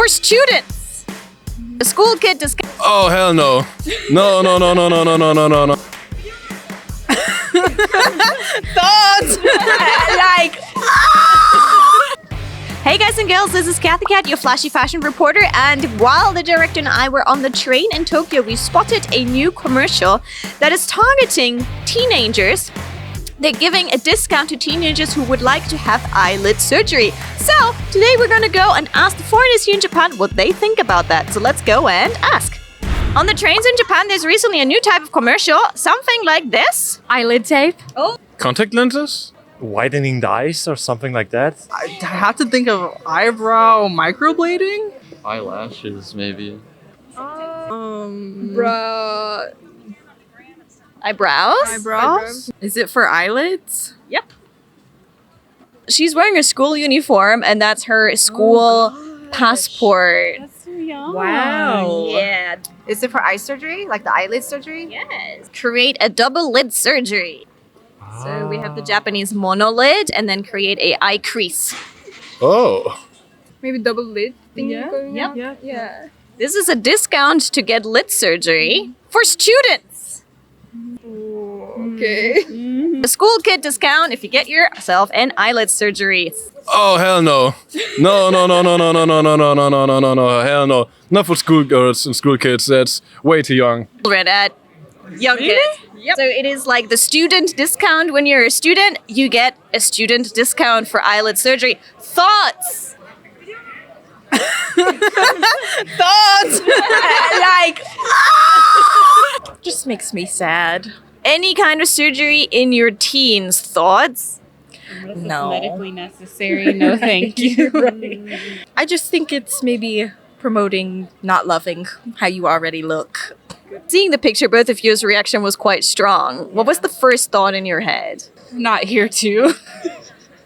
for students. A school kid discount. Oh, hell no. No. Thoughts. Hey guys and girls, this is Kathy Cat, your flashy fashion reporter, and while the director and I were on the train in Tokyo, we spotted a new commercial that is targeting teenagers. They're giving a discount to teenagers who would like to have eyelid surgery. So today we're gonna go and ask the foreigners here in Japan what they think about that. So let's go and ask. On the trains in Japan, there's recently a new type of commercial, something like this. Eyelid tape. Oh. Contact lenses? Widening the eyes or something like that. I have to think of eyebrow microblading. Eyelashes, maybe. Eyebrows? Is it for eyelids? Yep. She's wearing a school uniform, and that's her school passport. That's so young. Wow. Yeah. Is it for eye surgery? Like the eyelid surgery? Yes. Create a double lid surgery. So we have the Japanese monolid, and then create a eye crease. Oh. Maybe double lid thing going Yep. on? Yeah. This is a discount to get lid surgery for students. Okay. A school kid discount if you get yourself an eyelid surgery. Oh, hell no. No. Hell no. Not for schoolgirls and school kids. That's way too young. Children at young kids. Yep. So it is like the student discount. When you're a student, you get a student discount for eyelid surgery. Thoughts? Thoughts? Just makes me sad. Any kind of surgery in your teens. Thoughts? Unless No. it's medically necessary, no thank you. I just think it's maybe promoting not loving how you already look. Seeing the picture, both of yours reaction was quite strong. What was the first thought in your head? Not here too.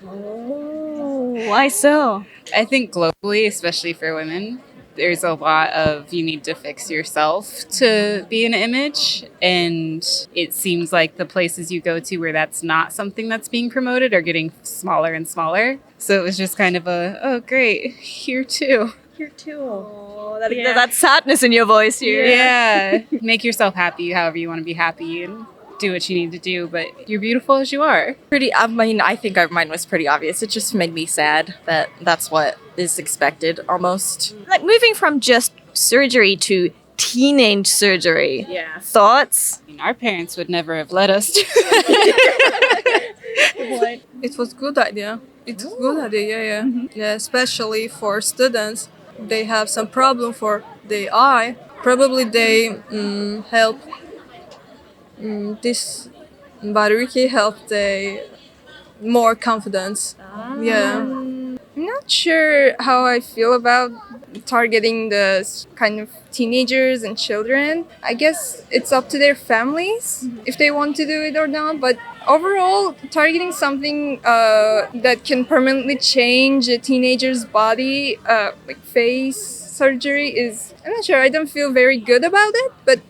Why so? I think globally, especially for women, there's a lot of you need to fix yourself to be an image. And it seems like the places you go to where that's not something that's being promoted are getting smaller and smaller. So it was just kind of oh, great, here too. That's sadness in your voice here. Yeah. Make yourself happy however you want to be happy and do what you need to do, but you're beautiful as you are. I think mine was pretty obvious. It just made me sad that that's what is expected almost. Like moving from just surgery to teenage surgery. Yeah. Thoughts? I mean, our parents would never have let us do It was good idea. It's a good idea, yeah, especially for students. They have some problem for the eye. Probably they help this Baruki help the more confidence. Yeah. I'm not sure how I feel about targeting the kind of teenagers and children. I guess it's up to their families if they want to do it or not. But overall, targeting something that can permanently change a teenager's body, like face surgery, I'm not sure. I don't feel very good about it, but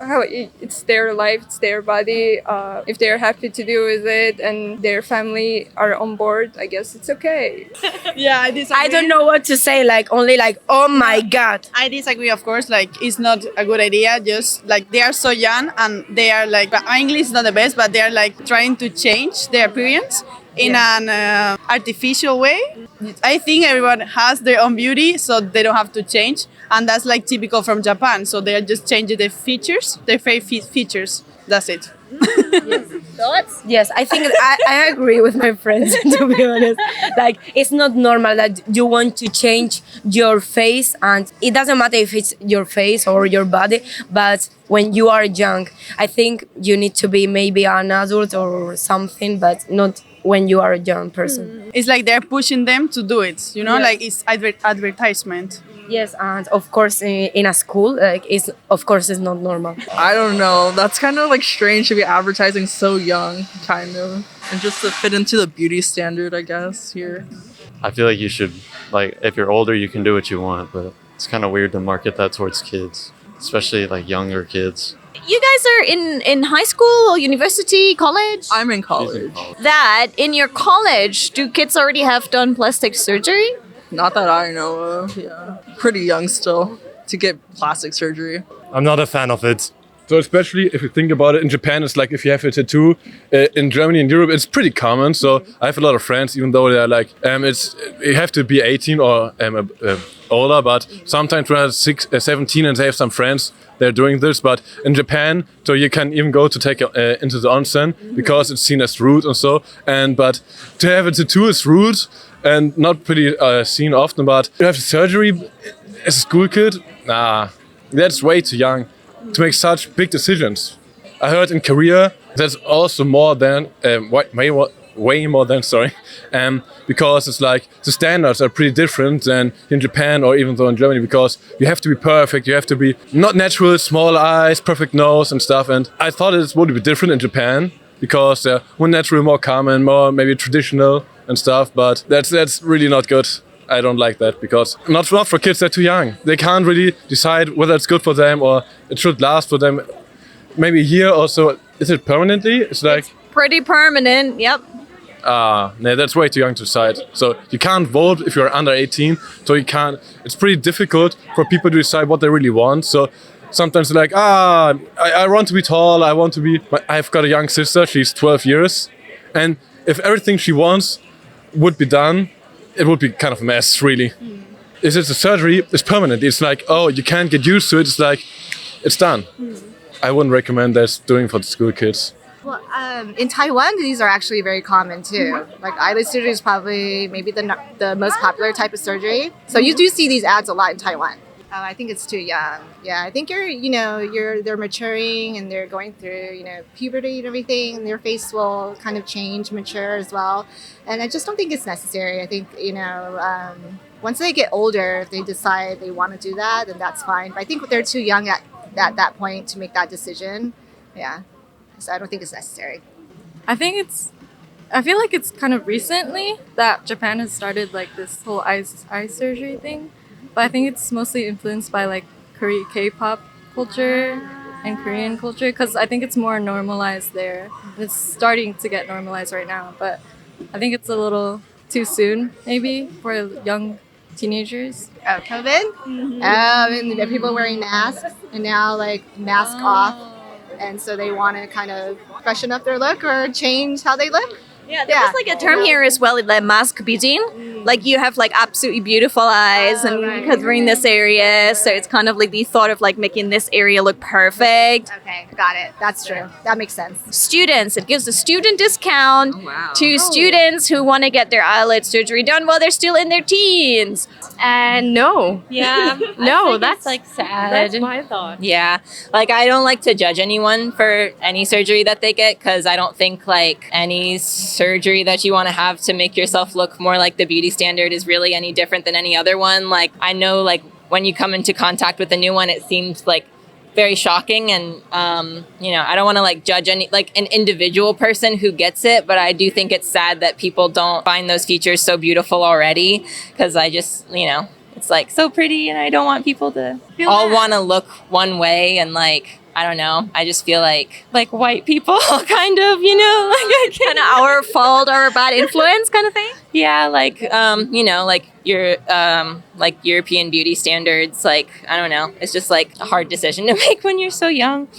it's their life, it's their body. If they're happy to do with it and their family are on board, I guess it's okay. Yeah, I disagree. I don't know what to say, oh my god. I disagree, of course. It's not a good idea. Just they are so young and they are English is not the best, but they are trying to change their appearance in an artificial way. I think everyone has their own beauty, so they don't have to change. And that's typical from Japan. So they are just changing their features, their face features. That's it. Thoughts? Yes, I think I agree with my friends, to be honest. It's not normal that you want to change your face, and it doesn't matter if it's your face or your body, but when you are young, I think you need to be maybe an adult or something, but not when you are a young person. It's they're pushing them to do it, it's advertisement. Yes, and of course in a school, it's not normal. I don't know. That's kind of strange to be advertising so young, kind of. And just to fit into the beauty standard, I guess, here. I feel like you should, if you're older, you can do what you want, but it's kind of weird to market that towards kids, especially younger kids. You guys are in high school or university, college? I'm in She's college. in college. That, in your college, do kids already have done plastic surgery? Not that I know of, yeah. pretty young still to get plastic surgery. I'm not a fan of it. So especially if you think about it, in Japan, it's like if you have a tattoo. In Germany and Europe, it's pretty common. So I have a lot of friends, even though they're like, you have to be 18 or older. But sometimes when they're 17 and they have some friends, they're doing this. But in Japan, so you can even go to take into the onsen because it's seen as rude and so. But to have a tattoo is rude and not pretty seen often. But to have surgery as a school kid, nah, that's way too young to make such big decisions. I heard in Korea that's also more than way more than because it's like the standards are pretty different than in Japan or even though in Germany, because you have to be perfect, you have to be not natural, small eyes, perfect nose and stuff. And I thought it would be different in Japan because they're more natural, more common, more maybe traditional and stuff. But that's really not good. I don't like that because not for kids, they're too young. They can't really decide whether it's good for them or it should last for them maybe a year or so. Is it permanently? It's like Pretty permanent. Yep. no, that's way too young to decide. So you can't vote if you're under 18. So you can't. It's pretty difficult for people to decide what they really want. So sometimes they're like, I want to be tall. I've got a young sister. She's 12 years, and if everything she wants would be done, it would be kind of a mess, really. If it's a surgery, it's permanent. It's like, oh, you can't get used to it. It's like, it's done. I wouldn't recommend that doing for the school kids. Well, in Taiwan, these are actually very common too. Like eyelid surgery is probably maybe the most popular type of surgery. So you do see these ads a lot in Taiwan. I think it's too young. Yeah, I think they're maturing and they're going through, puberty and everything, and their face will kind of change, mature as well. And I just don't think it's necessary. I think, once they get older, if they decide they want to do that, then that's fine. But I think they're too young at that point to make that decision. Yeah. So I don't think it's necessary. I feel like it's kind of recently that Japan has started like this whole eye surgery thing. But I think it's mostly influenced by like K-pop culture and Korean culture because I think it's more normalized there. It's starting to get normalized right now, but I think it's a little too soon maybe for young teenagers. Oh, COVID? And people wearing masks and now like mask off. And so they want to kind of freshen up their look or change how they look. Yeah, there was like a term here as well, like mask bijin. Like you have like absolutely beautiful eyes and covering this area. So it's kind of like the thought of like making this area look perfect. Okay, got it. That's true. That makes sense. Students, it gives a student discount to students who want to get their eyelid surgery done while they're still in their teens. And no. Yeah. No, that's like sad. That's my thought. Yeah. Like I don't like to judge anyone for any surgery that they get because I don't think like any surgery that you want to have to make yourself look more like the beauty standard is really any different than any other one. Like I know like when you come into contact with a new one, it seems like very shocking and I don't want to like judge any like an individual person who gets it, but I do think it's sad that people don't find those features so beautiful already because I just it's like so pretty and I don't want people to all want to look one way and like I don't know. I just feel like white people kind of, like kind of our fault or a bad influence kind of thing. Yeah, like like your like European beauty standards, like I don't know. It's just like a hard decision to make when you're so young.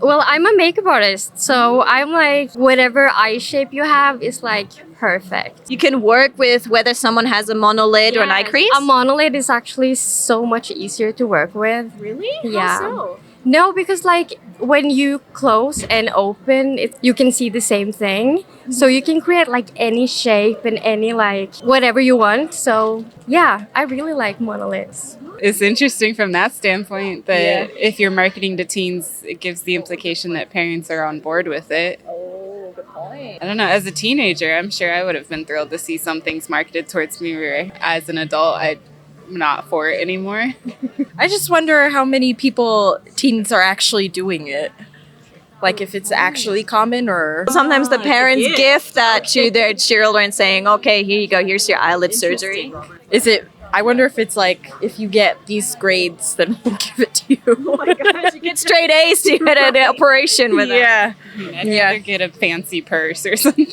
Well, I'm a makeup artist, so I'm like whatever eye shape you have is like perfect. You can work with whether someone has a monolid or an eye crease. A monolid is actually so much easier to work with. Really? Yeah. How so? No, because like when you close and open, you can see the same thing. So you can create like any shape and any like whatever you want. So yeah, I really like monoliths. It's interesting from that standpoint that if you're marketing to teens, it gives the implication that parents are on board with it. Oh, good point. I don't know. As a teenager, I'm sure I would have been thrilled to see some things marketed towards me where as an adult, I'm not for it anymore. I just wonder how many teens are actually doing it. Like if it's actually common or... Sometimes the parents gift that to their children saying, okay, here you go, here's your eyelid surgery. I wonder if it's like, if you get these grades, then we'll give it to you. Oh my gosh, you get straight A's to get an operation with it. I'd rather get a fancy purse or something.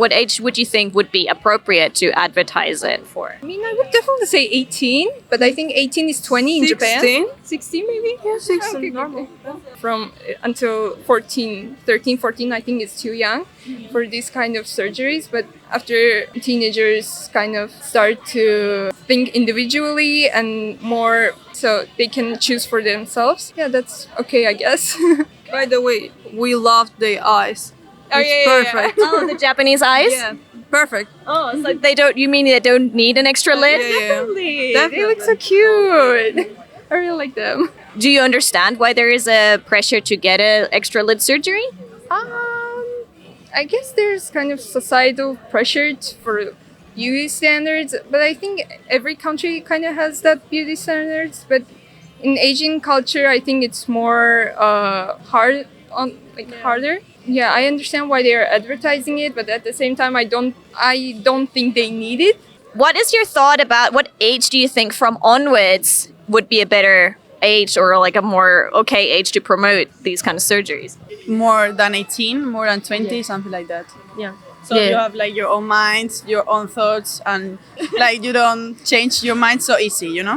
What age would you think would be appropriate to advertise it for? I mean, I would definitely say 18, but I think 18 is 20 in Japan. 16 maybe? Yeah, 16, okay, normal. From until 14, 13, 14, I think is too young for these kind of surgeries. But after teenagers kind of start to think individually and more so they can choose for themselves, yeah, that's okay, I guess. By the way, we love the eyes. It's perfect. Oh, the Japanese eyes? Yeah, perfect. Oh, so they don't, you mean they don't need an extra lid? Yeah. Definitely. They look so cute. I really like them. Do you understand why there is a pressure to get an extra lid surgery? I guess there's kind of societal pressure for beauty standards, but I think every country kind of has that beauty standards. But in Asian culture, I think it's more harder. Yeah, I understand why they are advertising it, but at the same time, I don't think they need it. What is your thought about what age do you think from onwards would be a better age or like a more okay age to promote these kind of surgeries? More than 18, more than 20, something like that. Yeah. So you have like your own mind, your own thoughts, and like you don't change your mind so easy, you know?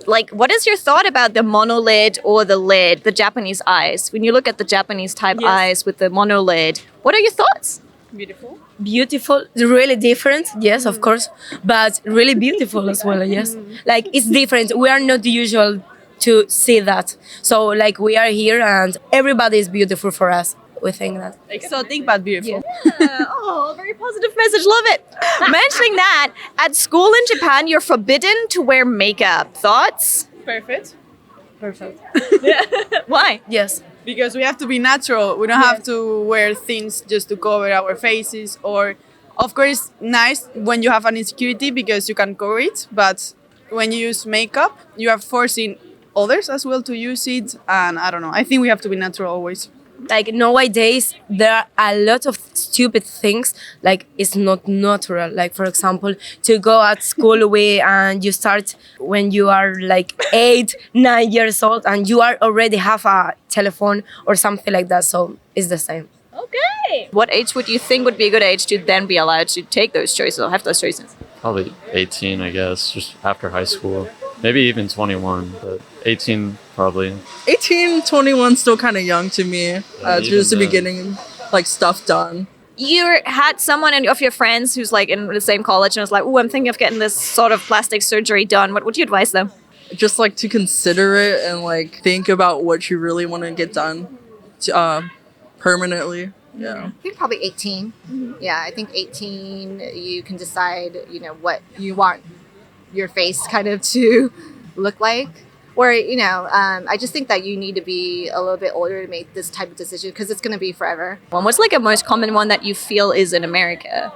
Like, what is your thought about the monolid or the lid, the Japanese eyes? When you look at the Japanese type eyes with the monolid, what are your thoughts? Beautiful, really different, yes, of course, but really beautiful as well, yes. Like, it's different. We are not the usual to see that. So, like, we are here and everybody is beautiful for us. We think that. Exotic but beautiful. Oh, very positive message. Love it. Mentioning that, at school in Japan, you're forbidden to wear makeup. Thoughts? Perfect. Why? Yes. Because we have to be natural. We don't have to wear things just to cover our faces. Or, of course, nice when you have an insecurity because you can cover it. But when you use makeup, you are forcing others as well to use it. And I don't know. I think we have to be natural always. Like nowadays, there are a lot of stupid things. Like it's not natural. Like for example, to go at school and you start when you are like 8, 9 years old, and you are already have a telephone or something like that. So it's the same. Okay. What age would you think would be a good age to then be allowed to take those choices or have those choices? Probably 18, I guess, just after high school. Maybe even 21, but 18 probably. 18, 21 still kind of young to me. Just to be then. getting like stuff done. You had someone of your friends who's like in the same college and was like, oh, I'm thinking of getting this sort of plastic surgery done. What would you advise them? Just like to consider it and like think about what you really want to get done permanently. Yeah. I think probably 18. Yeah, I think 18, you can decide, what you want your face kind of to look like. Or, I just think that you need to be a little bit older to make this type of decision because it's going to be forever. What's like a most common one that you feel is in America?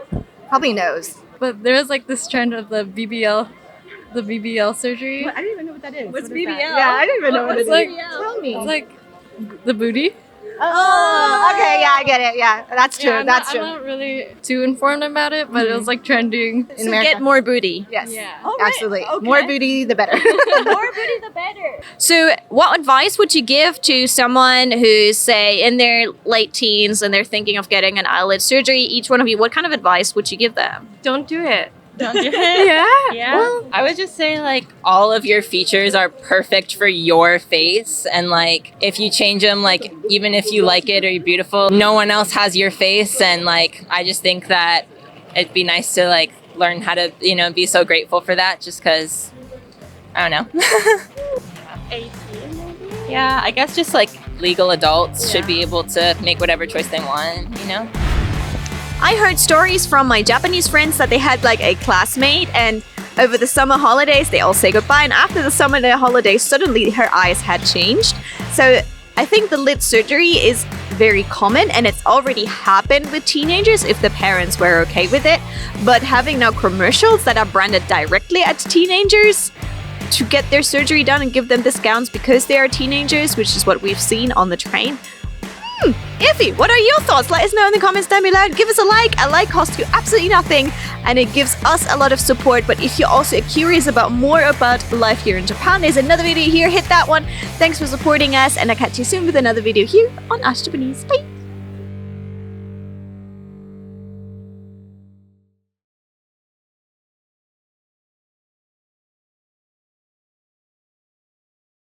Probably nose. But there's like this trend of the BBL surgery. I don't even know what that is. What's What is BBL? that? Yeah, I don't even know what it is. Like, Tell me. it's like the booty. Oh, okay, yeah, I get it. Yeah, that's true. Yeah, I'm not really too informed about it, but it was like trending. In So America. get more booty. Yes, Yeah. absolutely. okay. More booty, the better. More booty, the better. So, what advice would you give to someone who's, say, in their late teens and they're thinking of getting an eyelid surgery? Each one of you, what kind of advice would you give them? Don't do it. Don't do it. Yeah. Well, I would just say like all of your features are perfect for your face, and like if you change them, like even if you like it or you're beautiful, no one else has your face, and like I just think that it'd be nice to like learn how to be so grateful for that, just because I don't know. 18 maybe. Yeah, I guess just like legal adults should be able to make whatever choice they want, I heard stories from my Japanese friends that they had like a classmate, and over the summer holidays they all say goodbye, and after the summer holidays suddenly her eyes had changed. So I think the lid surgery is very common and it's already happened with teenagers if the parents were okay with it, but having now commercials that are branded directly at teenagers to get their surgery done and give them discounts because they are teenagers, which is what we've seen on the train. Iffy, what are your thoughts? Let us know in the comments down below. Give us a like. A like costs you absolutely nothing and it gives us a lot of support. But if you're also curious about more about life here in Japan, there's another video here. Hit that one. Thanks for supporting us, and I'll catch you soon with another video here on Ash Japanese. Bye!